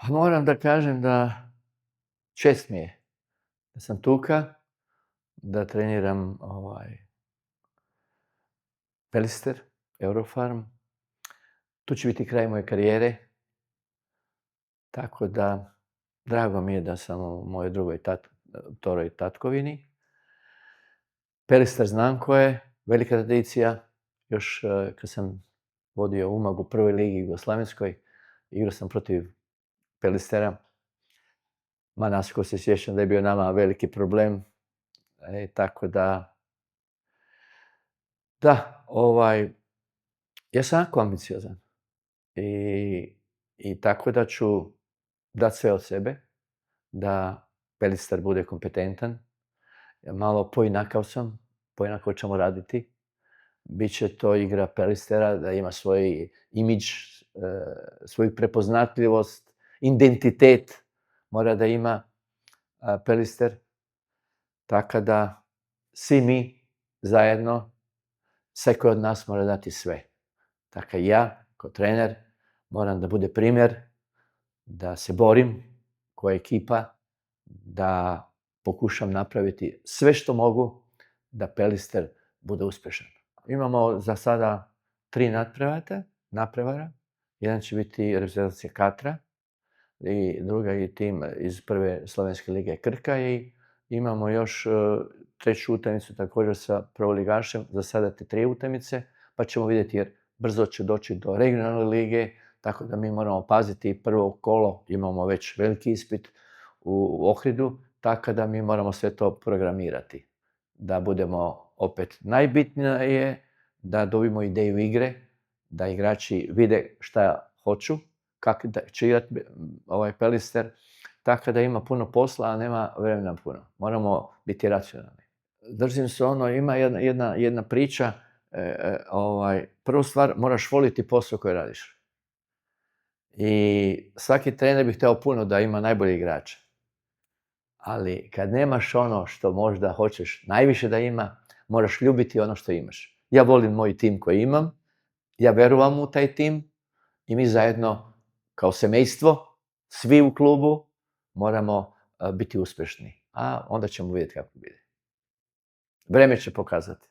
Pa moram da kažem da čest mi je da sam tuka, da treniram Pelister, Eurofarm. Tu će biti kraj moje karijere, tako da drago mi je da sam u mojoj vtoroj tatkovini. Pelister znam ko je, velika tradicija. Još kad sam vodio Umag u prvoj ligi jugoslavenskoj, igrao sam protiv Pelistera. Nasko se sjećam da je bio nama veliki problem. Tako da, ja sam jako ambiciozan. I tako da ću dati sve od sebe, da Pelister bude kompetentan. Ja malo poinakav sam, poinako ćemo raditi. Biće to igra Pelistera, da ima svoj imidž, svoju prepoznatljivost, identitet mora da ima Pelister. Tako da svi mi zajedno, svako od nas mora dati sve. Tako ja, kao trener, moram da bude primjer, da se borim kao ekipa, da pokušam napraviti sve što mogu da Pelister bude uspešan. Imamo za sada 3 nadprevara. Jedan će biti reprezentacija Katra i druga je tim iz prve slovenske lige Krka i imamo još 3. utakmicu također sa prvoligašem, za sada te 3 utakmice, pa ćemo vidjeti jer brzo će doći do regionalne lige, tako da mi moramo paziti prvo kolo, imamo već veliki ispit u Ohridu, tako da mi moramo sve to programirati. Da budemo opet, najbitnije je da dobijemo ideju igre, da igrači vide šta hoću, kako će igrati Pelister, tako da ima puno posla, a nema vremena puno. Moramo biti racionalni. Držim se ima jedna priča, prvu stvar, moraš voliti posao koji radiš. I svaki trener bi hteo puno da ima najbolji igrača. Ali kad nemaš ono što možda hoćeš najviše da ima, moraš ljubiti ono što imaš. Ja volim moj tim koji imam, ja verujem u taj tim i mi zajedno kao semejstvo, svi u klubu, moramo biti uspešni. A onda ćemo vidjeti kako bude. Vreme će pokazati.